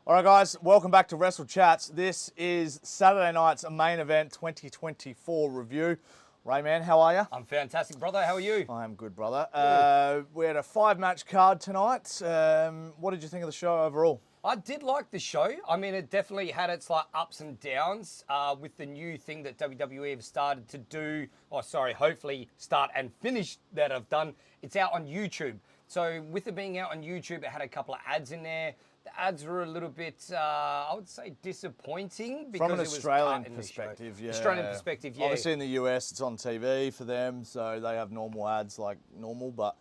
All right, guys, welcome back to Wrestle Chats. This is Saturday night's main event 2024 review. Rayman, how are you? I'm fantastic, brother. How are you? I'm good, brother. We had a 5-match card tonight. What did you think of the show overall? I did like the show. I mean, it definitely had its like ups and downs with the new thing that WWE have started to do. Hopefully start and finish that I've done. It's out on YouTube. So with it being out on YouTube, it had a couple of ads in there. The ads were a little bit, I would say, disappointing because From an it was Australian perspective, yeah. Australian perspective, yeah. Obviously in the US, it's on TV for them, so they have normal ads like normal. But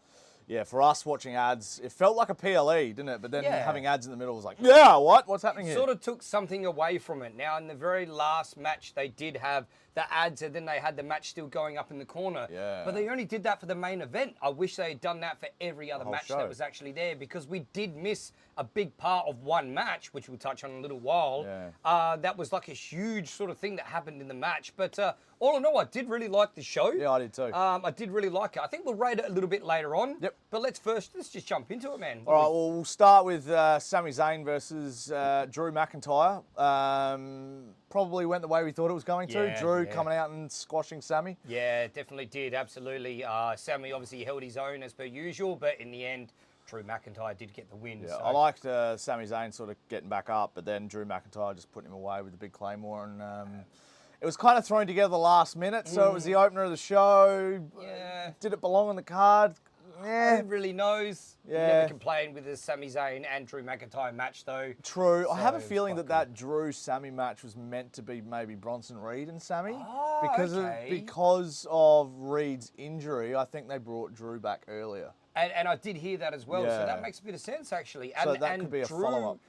yeah, for us watching ads, it felt like a PLE, didn't it? But then having ads in the middle was like, yeah, what's happening here? Sort of took something away from it. Now, in the very last match, they did have the ads, and then they had the match still going up in the corner. Yeah. But they only did that for the main event. I wish they had done that for every other match that was actually there, because we did miss a big part of one match, which we'll touch on in a little while. Yeah. That was like a huge sort of thing that happened in the match. But all in all, I did really like the show. Yeah, I did too. I did really like it. I think we'll rate it a little bit later on. Yep. But let's just jump into it, man. All right, well, we'll start with Sami Zayn versus Drew McIntyre. Probably went the way we thought it was going to. Drew coming out and squashing Sami. Yeah, definitely did. Absolutely. Sami obviously held his own as per usual, but in the end, Drew McIntyre did get the win. Yeah, so. I liked Sami Zayn sort of getting back up, but then Drew McIntyre just putting him away with the big Claymore. And it was kind of thrown together last minute, so it was the opener of the show. Yeah. Did it belong on the card? Who really knows? Yeah. Never complained with the Sami Zayn and Drew McIntyre match, though. True. So I have a feeling that Drew-Sami match was meant to be maybe Bronson Reed and Sami. Oh, Because of Reed's injury, I think they brought Drew back earlier. And I did hear that as well, Yeah. so that makes a bit of sense, actually. And, So that could be a follow-up.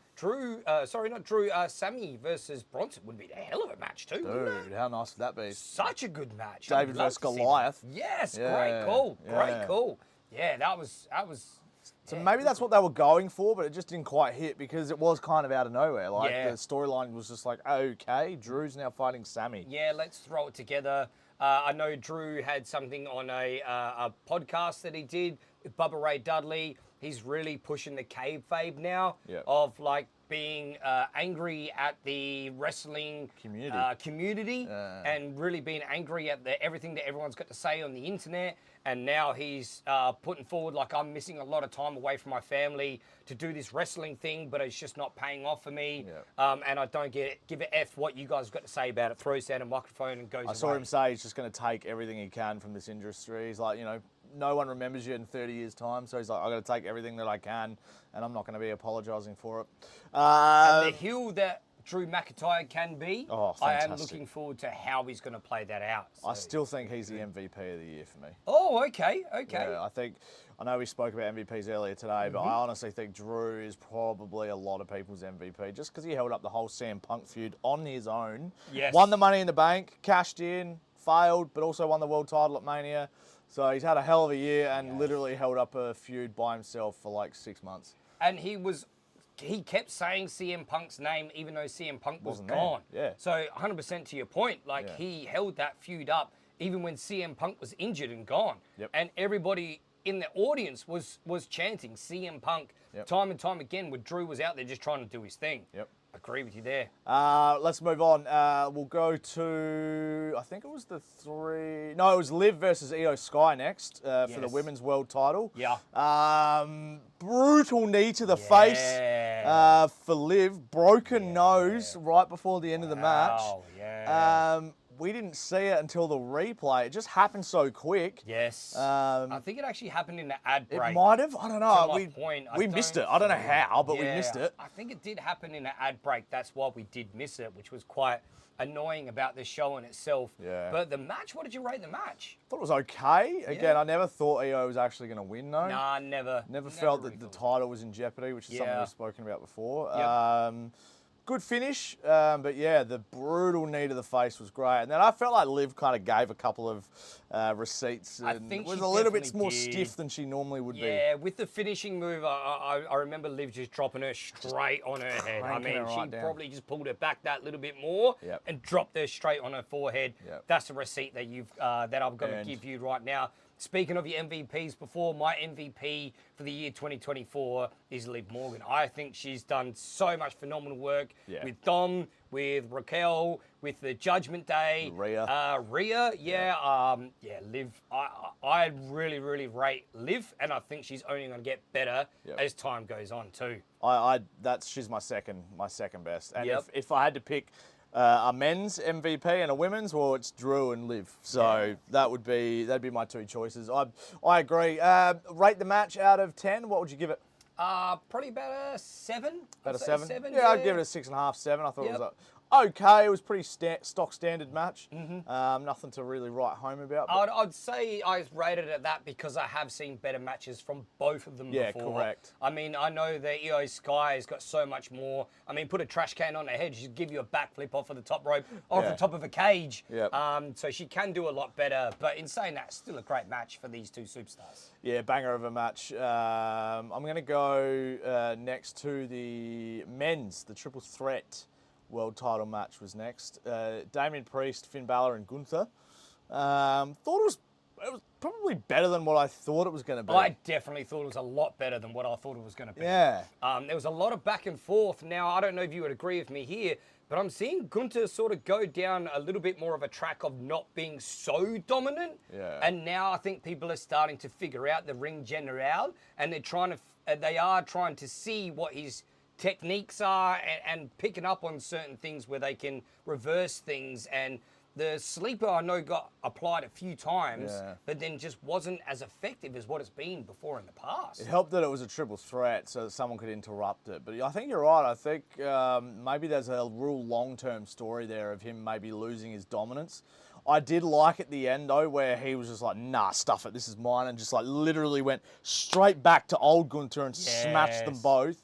Sami versus Bronson would be a hell of a match too, wouldn't Dude, it? how nice would that be? Such a good match. David versus Goliath. Yes, Yeah, great call. yeah. Great call. Yeah, that was. So maybe that's what they were going for, but it just didn't quite hit because it was kind of out of nowhere. Like the storyline was just like, okay, Drew's now fighting Sami. Yeah, let's throw it together. I know Drew had something on a podcast that he did with Bubba Ray Dudley. He's really pushing the kayfabe now of like being angry at the wrestling community and really being angry at everything that everyone's got to say on the internet. And now he's putting forward like, I'm missing a lot of time away from my family to do this wrestling thing, but it's just not paying off for me. And I don't give a F what you guys have got to say about it. Throws down a microphone and goes away. I saw him say he's just going to take everything he can from this industry. He's like, no one remembers you in 30 years' time. So he's like, I've got to take everything that I can, and I'm not going to be apologising for it. And the heel that Drew McIntyre can be, I am fantastic. looking forward to how he's going to play that out. So. I still think he's the MVP of the year for me. Oh, okay. Yeah, I know we spoke about MVPs earlier today, but I honestly think Drew is probably a lot of people's MVP just because he held up the whole CM Punk feud on his own. Yes. Won the Money in the Bank, cashed in, failed, but also won the world title at Mania. So he's had a hell of a year and literally held up a feud by himself for like 6 months. And he kept saying CM Punk's name even though CM Punk was gone. Yeah. So 100% to your point, he held that feud up even when CM Punk was injured and gone. Yep. And everybody in the audience was chanting CM Punk time and time again when Drew was out there just trying to do his thing. Yep. Agree with you there. Let's move on. We'll go to, I think it was it was Liv versus Io Sky next for the women's world title. Yeah. Brutal knee to the face for Liv. Broken nose right before the end of the match. Yeah. We didn't see it until the replay. It just happened so quick. Yes. I think it actually happened in the ad break. It might have. I don't know. We missed it. I don't know how, but we missed it. I think it did happen in the ad break. That's why we did miss it, which was quite annoying about the show in itself. Yeah. But the match, what did you rate the match? I thought it was okay. Again, I never thought Io was actually going to win, though. Nah, never. Never felt that the title was in jeopardy, which is something we've spoken about before. Yep. Good finish, but yeah, the brutal knee to the face was great. And then I felt like Liv kind of gave a couple of receipts and was a little bit more stiff than she normally would be. Yeah, with the finishing move, I remember Liv just dropping her straight on her head. I mean, she probably just pulled her back that little bit more and dropped her straight on her forehead. Yep. That's a receipt that that I've got to give you right now. speaking of your MVPs before, my MVP for the year 2024 is Liv Morgan. I think she's done so much phenomenal work with Dom, with Raquel, with the Judgment Day. Rhea. Liv. I really, really rate Liv, and I think she's only going to get better as time goes on too. She's my second best. And if I had to pick a men's MVP and a women's, well, it's Drew and Liv. So that'd be my two choices. I agree. Rate the match out of 10. What would you give it? Probably about a 7. About a 7? Yeah, I'd give it a 6.5, 7. I thought it was okay. It was pretty stock standard match. Nothing to really write home about. I'd say I rated it at that because I have seen better matches from both of them before. Yeah, correct. I mean, I know that Io Sky has got so much more. I mean, put a trash can on her head, she'd give you a backflip off of the top rope, off the top of a cage. So she can do a lot better. But in saying that, still a great match for these two superstars. Yeah, banger of a match. I'm going to go next to the men's, the triple threat world title match was next. Damien Priest, Finn Balor, and Gunther. Thought it was probably better than what I thought it was going to be. I definitely thought it was a lot better than what I thought it was going to be. Yeah. There was a lot of back and forth. Now, I don't know if you would agree with me here, but I'm seeing Gunther sort of go down a little bit more of a track of not being so dominant. Yeah. And now I think people are starting to figure out the ring general, and they are trying to see what his techniques are and picking up on certain things where they can reverse things. And the sleeper I know got applied a few times, but then just wasn't as effective as what it's been before in the past. It helped that it was a triple threat so that someone could interrupt it. But I think you're right. I think maybe there's a real long-term story there of him maybe losing his dominance. I did like at the end, though, where he was just like, nah, stuff it, this is mine, and just like literally went straight back to old Gunther and smashed them both.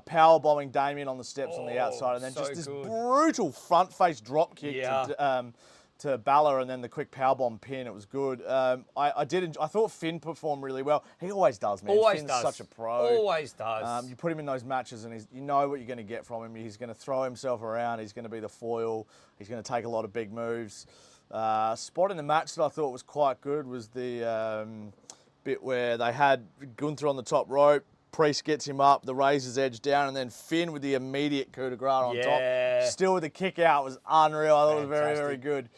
Power bombing Damien on the steps on the outside, and then just this brutal front face drop kick to Balor, and then the quick powerbomb pin. It was good. I thought Finn performed really well. He always does, man. Finn's such a pro. Always does. You put him in those matches, and you know what you're going to get from him. He's going to throw himself around. He's going to be the foil. He's going to take a lot of big moves. Spot in the match that I thought was quite good was the bit where they had Gunther on the top rope. Priest gets him up, the razor's edge down, and then Finn with the immediate coup de grace on top. Still with the kick out was unreal. I thought it was very, very good.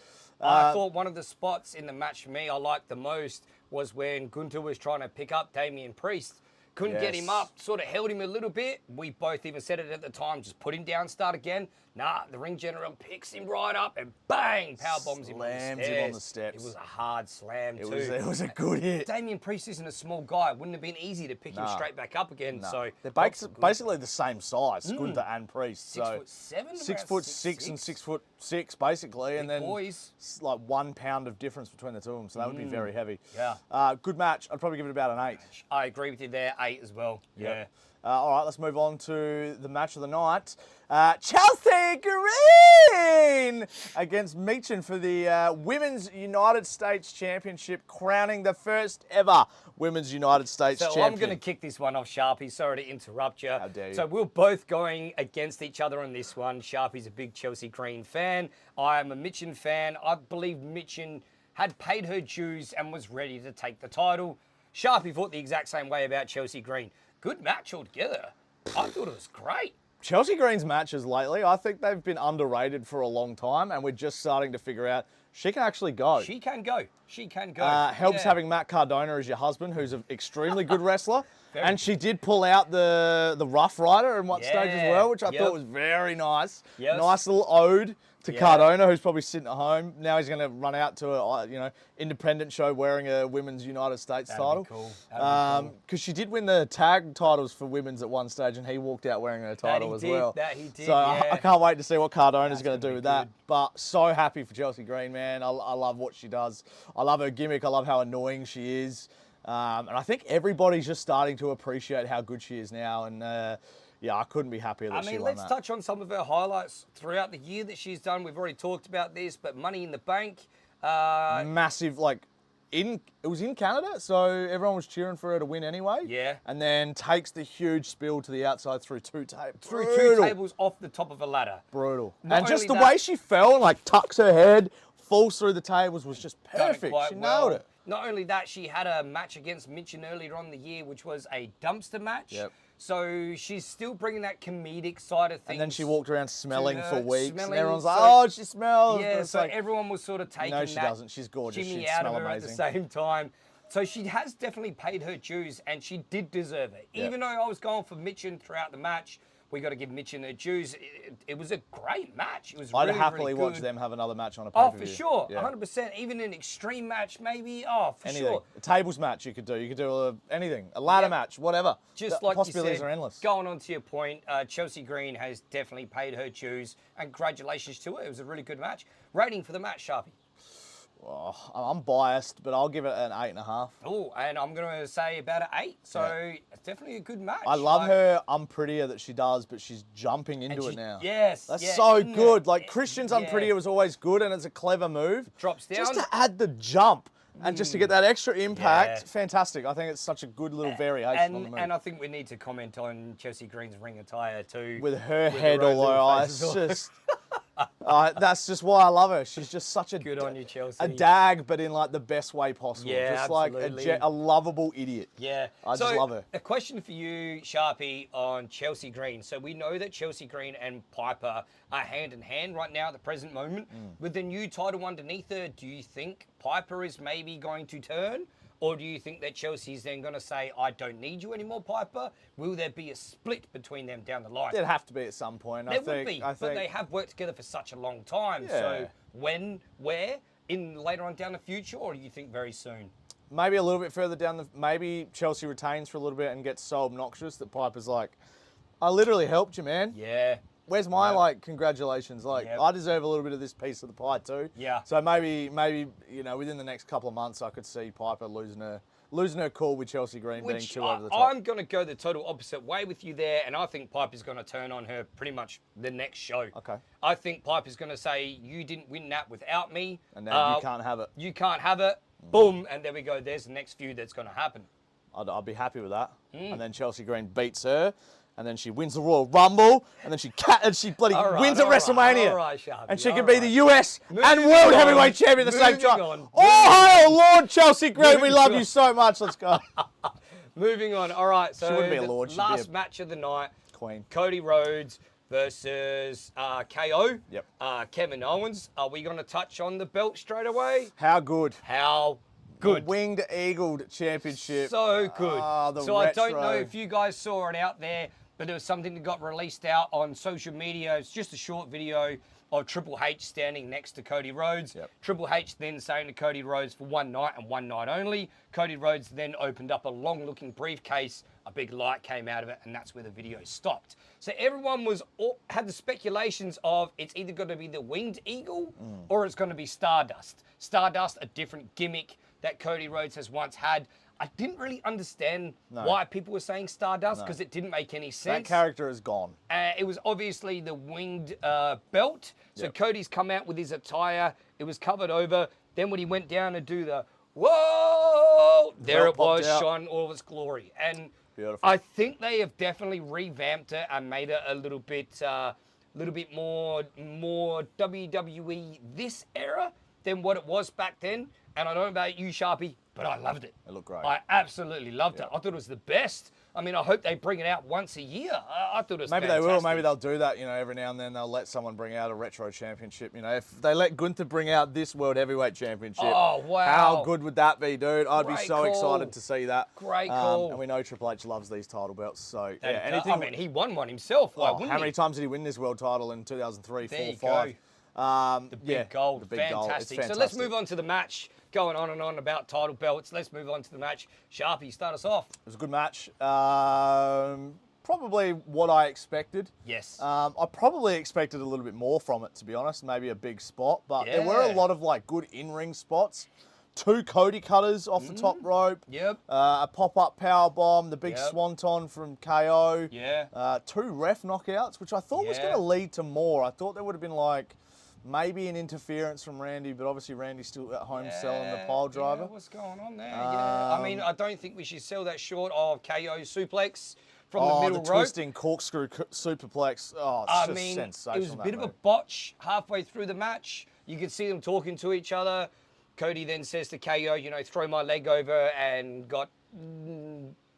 I thought one of the spots in the match for me I liked the most was when Gunther was trying to pick up Damien Priest. Couldn't get him up, sort of held him a little bit. We both even said it at the time, just put him down, start again. Nah, the ring general picks him right up and bang, power bombs him on the stairs. Slams him on the steps. It was a hard slam too. It was a good hit. Damien Priest isn't a small guy. It wouldn't have been easy to pick him straight back up again. So they're basically the same size, Gunther and Priest. 6'7", 6'6" and 6'6", basically, and then boys. Like 1 pound of difference between the two of them. So that would be very heavy. Yeah. Good match. I'd probably give it about an 8. I agree with you there. 8 as well. Yeah. All right, let's move on to the match of the night. Chelsea Green against Michin for the Women's United States Championship, crowning the first ever Women's United States Champion. I'm going to kick this one off, Sharpie. Sorry to interrupt you. How dare you. So we're both going against each other on this one. Sharpie's a big Chelsea Green fan. I am a Michin fan. I believe Michin had paid her dues and was ready to take the title. Sharpie thought the exact same way about Chelsea Green. Good match altogether. I thought it was great. Chelsea Green's matches lately, I think they've been underrated for a long time, and we're just starting to figure out she can actually go. She can go. She can go. Helps having Matt Cardona as your husband, who's an extremely good wrestler. And she did pull out the Rough Rider in one stage as well, which I thought was very nice. Nice little ode to Cardona, who's probably sitting at home. Now he's going to run out to a independent show wearing a Women's United States title. Because she did win the tag titles for women's at one stage, and he walked out wearing her title as well. That he did. So I can't wait to see what Cardona's going to do with that. But so happy for Chelsea Green, man. I love what she does. I love her gimmick. I love how annoying she is. And I think everybody's just starting to appreciate how good she is now. And I couldn't be happier that she won let's touch on some of her highlights throughout the year that she's done. We've already talked about this, but Money in the Bank. Massive, it was in Canada, so everyone was cheering for her to win anyway. Yeah. And then takes the huge spill to the outside through two tables. Through 2 tables off the top of a ladder. Brutal. And just the way she fell and tucks her head, falls through the tables was just perfect. She nailed it. Not only that, she had a match against Michin earlier on in the year, which was a dumpster match. Yep. So she's still bringing that comedic side of things. And then she walked around smelling for weeks. Smelling, and everyone's like, so- oh, she smells. But Yeah, it's so like, everyone was sort of taking no, she that doesn't. She's gorgeous. Jimmy She'd out smell of her amazing. at the same time. So she has definitely paid her dues, and she did deserve it. Yep. Even though I was going for Michin throughout the match, we got to give Michin her dues. It was a great match. It was I'd really, happily really watch good. them have another match on a Oh, pay-per-view. for sure, Yeah. 100%. Even an extreme match, maybe. Oh, for Anything. sure. A tables match you could do. You could do anything. A ladder Yep. match, whatever. Just The like possibilities you said, are endless. going on to your point, Chelsea Green has definitely paid her dues, and congratulations to her. It was a really good match. Rating for the match, Sharpie. Oh, I'm biased, but I'll give it an 8.5. Oh, and I'm going to say about an 8. So Yeah. it's definitely a good match. I love Like, her unprettier that she does, but she's jumping and into she- it now. Yes. That's yeah, so in good. the- Like Christian's yeah. unprettier was always good, and it's a clever move. Drops down. Just to add the jump and just to get that extra impact, Yeah. fantastic. I think it's such a good little variation on the move. And I think we need to comment on Chelsea Green's ring attire too. With her the head all rose over, little it's faces on. just. That's just why I love her. She's just such a Good on you, Chelsea. a dag, but in like the best way possible. Yeah, just like absolutely. a lovable idiot. Yeah. I just love her. A question for you, Sharpie, on Chelsea Green. So we know that Chelsea Green and Piper are hand in hand right now at the present moment. With the new title underneath her, do you think Piper is maybe going to turn? Or do you think that Chelsea's then going to say, I don't need you anymore, Piper? Will there be a split between them down the line? There'd have to be at some point. There would be, but they have worked together for such a long time. So Yeah. when, where, in later on down the future, or do you think very soon? Maybe a little bit further down maybe Chelsea retains for a little bit and gets so obnoxious that Piper's like, I literally helped you, man. Yeah. Where's my Yep. like congratulations? Like Yep. I deserve a little bit of this piece of the pie too. Yeah. So maybe within the next couple of months I could see Piper losing her cool with Chelsea Green being too over the top. I'm going to go the total opposite way with you there, and I think Piper's going to turn on her pretty much the next show. Okay. I think Piper's going to say, you didn't win that without me. And now you can't have it. You can't have it. Boom. And there we go. There's the next feud that's going to happen. I'd be happy with that. And then Chelsea Green beats her. And then she wins the Royal Rumble, and then she bloody All right, wins at all right, WrestleMania, all right, Sharpie, and she all can be right. the US Moving and World on, Heavyweight Champion at the same moving time. on, Oh, Lord Chelsea Green, we love on. you so much. Let's go, Moving on. All right. So She wouldn't be a the lord, she'd be last a- match of the night, Queen. Cody Rhodes versus KO. Yep. Kevin Owens. Are we going to touch on the belt straight away? How good? How good. The winged eagled championship. So good. The So I don't know retro. if you guys saw it out there, but there was something that got released out on social media. It's just a short video of Triple H standing next to Cody Rhodes. Yep. Triple H then saying to Cody Rhodes for one night and one night only. Cody Rhodes then opened up a long-looking briefcase. A big light came out of it, and that's where the video stopped. So everyone had the speculations of it's either going to be the Winged Eagle or it's going to be Stardust. Stardust, a different gimmick that Cody Rhodes has once had. I didn't really understand why people were saying Stardust because it didn't make any That sense. character is gone. It was obviously the winged belt. So Yep. Cody's come out with his attire. It was covered over. Then when he went down to do the whoa, there Belt it was, popped out. shone all of its glory. And Beautiful. I think they have definitely revamped it and made it a little bit more WWE this era than what it was back then. And I don't know about you, Sharpie, but I loved it. It looked great. I absolutely loved it. I thought it was the best. I mean, I hope they bring it out once a year. I thought it was Maybe fantastic. they will. Maybe they'll do that. Every now and then they'll let someone bring out a retro championship. If they let Gunther bring out this World Heavyweight Championship, Oh, wow. how good would that be, dude? I'd be Great so call. excited to see that. Great call. And we know Triple H loves these title belts. So yeah, And, anything. I mean, he won one himself. Why wouldn't how he? many times did he win this world title in 2003, There 4, you 5? The big gold. The big gold. It's Fantastic. So let's move on to the match. Going on and on about title belts. Let's move on to the match. Sharpie, start us off. It was a good match. Probably what I expected. Yes. I probably expected a little bit more from it, to be honest. Maybe a big spot, but there were a Yeah. lot of good in-ring spots. 2 Cody cutters off the top rope. Yep. A pop-up power bomb. The big Yep. swanton from KO. Yeah. 2 ref knockouts, which I thought was Yeah. going to lead to more. I thought there would have been maybe an interference from Randy, but obviously Randy's still at home selling the pile driver. Yeah, what's going on there? Yeah. I mean, I don't think we should sell that short of KO suplex from the middle the rope. twisting corkscrew superplex. Oh, it's I just mean, sensational. it was a that bit of a move. botch halfway through the match. You could see them talking to each other. Cody then says to KO, throw my leg over, and got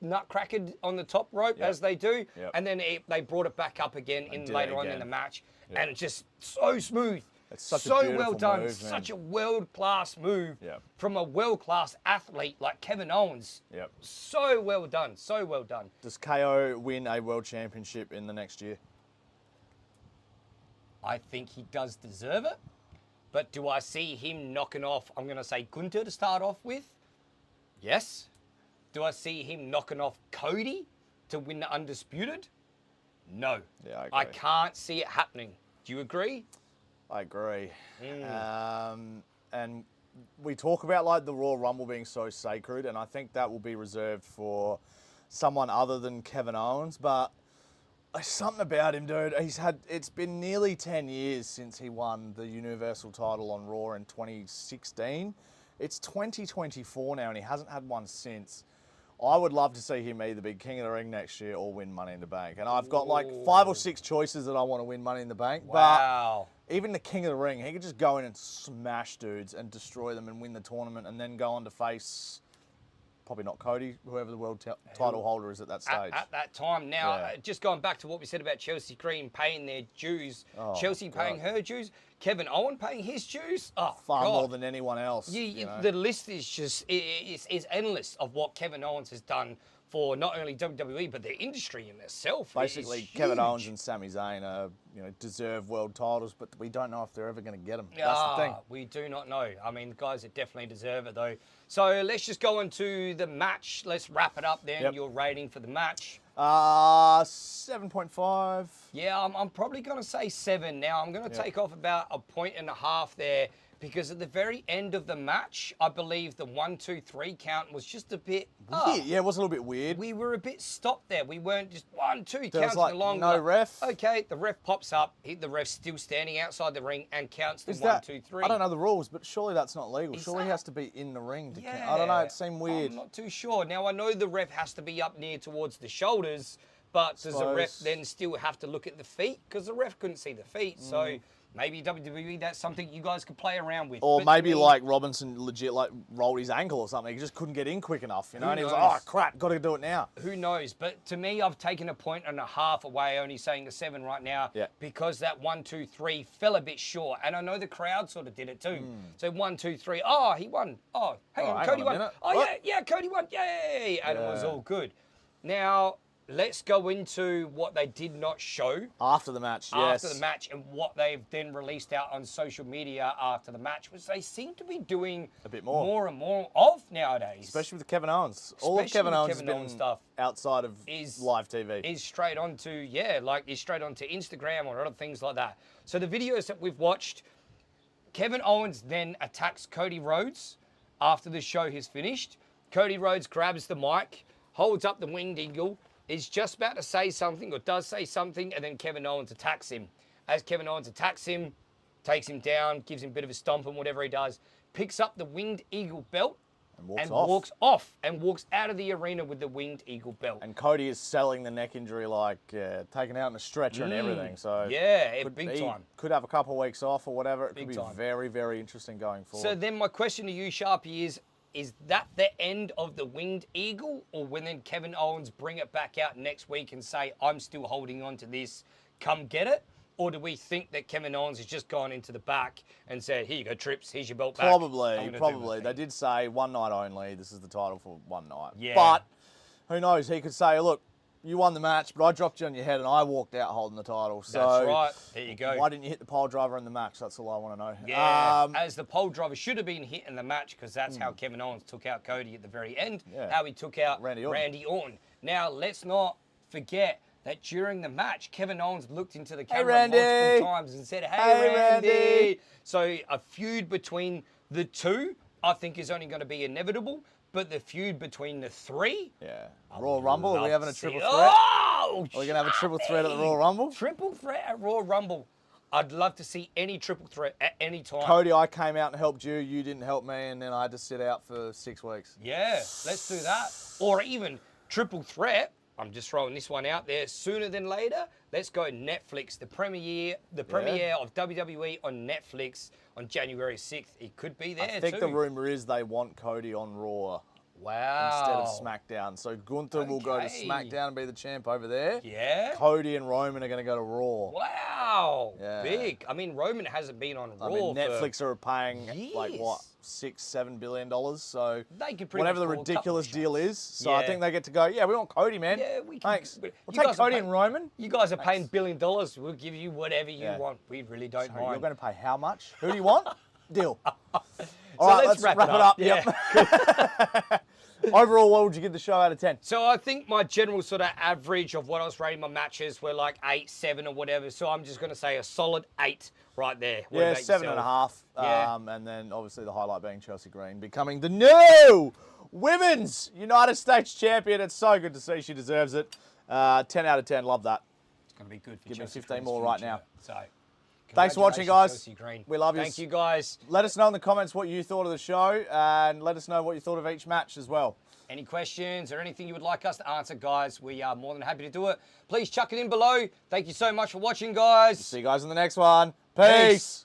nutcrackered on the top rope, as they do. Yep. And then they brought it back up again later on in the match. Yep. And it's just so smooth. It's such so a well done. move, such a world-class move Yep. from a world-class athlete like Kevin Owens. Yep. So well done. So well done. Does KO win a world championship in the next year? I think he does deserve it. But do I see him knocking off, I'm going to say Gunther to start off with? Yes. Do I see him knocking off Cody to win the Undisputed? No. Yeah, I agree. I can't see it happening. Do you agree? I agree. And we talk about like the Royal Rumble being so sacred, and I think that will be reserved for someone other than Kevin Owens, but there's something about him, dude. It's been nearly 10 years since he won the Universal title on Raw in 2016. It's 2024 now, and he hasn't had one since. I would love to see him either be King of the Ring next year or win Money in the Bank. And I've got like 5 or 6 choices that I want to win Money in the Bank. Wow. But even the King of the Ring, he could just go in and smash dudes and destroy them and win the tournament and then go on to face, probably not Cody, whoever the world title holder is at that stage. At that time. Now, just going back to what we said about Chelsea Green paying their dues, Chelsea paying her dues, Kevin Owens paying his dues. Oh, Far more than anyone else. The list is just is endless of what Kevin Owens has done for not only WWE but the industry in itself. Basically, Kevin Owens and Sami Zayn are, deserve world titles, but we don't know if they're ever going to get them. That's the thing. We do not know. I mean, the guys that definitely deserve it though. So let's just go into the match. Let's wrap it up then. Yep. Your rating for the match. 7.5. Yeah, I'm probably going to say 7 now. I'm going to take off about 1.5 points there because at the very end of the match, I believe the 1, 2, 3 count was just a bit weird. Yeah, it was a little bit weird. We were a bit stopped there. We weren't just 1, 2 There counting was along. no ref. Okay, the ref pops up. The ref's still standing outside the ring and counts the 1, 2, 3. I don't know the rules, but surely that's not legal. Surely he has to be in the ring to count. I don't know. It seemed weird. I'm not too sure. Now, I know the ref has to be up near towards the shoulders, but does the ref then still have to look at the feet? Because the ref couldn't see the feet. So maybe WWE, that's something you guys could play around with. Or maybe like Robinson legit like rolled his ankle or something. He just couldn't get in quick enough, and he was like, oh crap, got to do it now. Who knows? But to me, I've taken 1.5 points away, only saying a 7 right now, because that 1, 2, 3 fell a bit short. And I know the crowd sort of did it too. So 1, 2, 3, he won. Oh, hang on, Cody won. Oh yeah, Cody won. Yay! And it was all good. Now, let's go into what they did not show. After the match, yes. After the match, and what they've then released out on social media after the match, which they seem to be doing a bit more and more of nowadays. Especially with Kevin Owens. All of Kevin Owens stuff outside of live TV. Is straight onto, straight onto Instagram or other things like that. So the videos that we've watched, Kevin Owens then attacks Cody Rhodes after the show is finished. Cody Rhodes grabs the mic, holds up the winged eagle, is just about to say something or does say something, and then Kevin Owens attacks him. As Kevin Owens attacks him, takes him down, gives him a bit of a stomp and whatever he does, picks up the winged eagle belt and walks off and walks out of the arena with the winged eagle belt. And Cody is selling the neck injury like taken out in a stretcher and everything. So big time. Could have a couple of weeks off or whatever. It could be very, very interesting going forward. So then my question to you, Sharpie, is that the end of the winged eagle, or when then Kevin Owens bring it back out next week and say, I'm still holding on to this, come get it? Or do we think that Kevin Owens has just gone into the back and said, here you go, Trips, here's your belt back? Probably. They did say one night only, this is the title for one night. Yeah. But who knows, he could say, look, you won the match, but I dropped you on your head and I walked out holding the title. So that's right. There you go. Why didn't you hit the pole driver in the match? That's all I want to know. Yeah, as the pole driver should have been hit in the match, because that's how Kevin Owens took out Cody at the very end, how he took out Randy Orton. Now, let's not forget that during the match, Kevin Owens looked into the camera multiple times and said, hey, Randy. So a feud between the two, I think, is only going to be inevitable. But the feud between the three? Yeah. Royal Rumble? Are we having a triple threat? Are we going to have a triple threat at the Royal Rumble? Triple threat at Royal Rumble. I'd love to see any triple threat at any time. Cody, I came out and helped you. You didn't help me, and then I had to sit out for 6 weeks. Yeah, let's do that. Or even triple threat I'm just throwing this one out there. Sooner than later, let's go Netflix. The premiere of WWE on Netflix on January 6th. It could be there I think the rumor is they want Cody on Raw. Instead of SmackDown. So Gunther will go to SmackDown and be the champ over there. Yeah. Cody and Roman are going to go to Raw. Wow. Yeah. Big. I mean, Roman hasn't been on Raw. I mean, Netflix are paying years. like what, $6-7 billion. So they could whatever the ridiculous deal is. So I think they get to go. Yeah, we want Cody, man. Yeah, we can. Thanks. We'll take Cody and Roman. You guys are paying $1 billion. We'll give you whatever you want. We really don't mind. You're going to pay how much? Who do you want? Deal. So All right, let's wrap it up. Yeah. Yep. Overall, what would you give the show out of 10? So I think my general sort of average of what I was rating my matches were like 8, 7 or whatever. So I'm just going to say a solid 8 right there. What Yeah, about 7.5. Yeah. And then obviously the highlight being Chelsea Green becoming the new Women's United States champion. It's so good to see. She deserves it. 10 out of 10. Love that. It's going to be good for Give Chelsea me 15 Green's more right future. now. So, thanks for watching, guys. Chelsea Green. We love you. Thank you, guys. Let us know in the comments what you thought of the show, and let us know what you thought of each match as well. Any questions or anything you would like us to answer, guys, we are more than happy to do it. Please chuck it in below. Thank you so much for watching, guys. See you guys in the next one. Peace.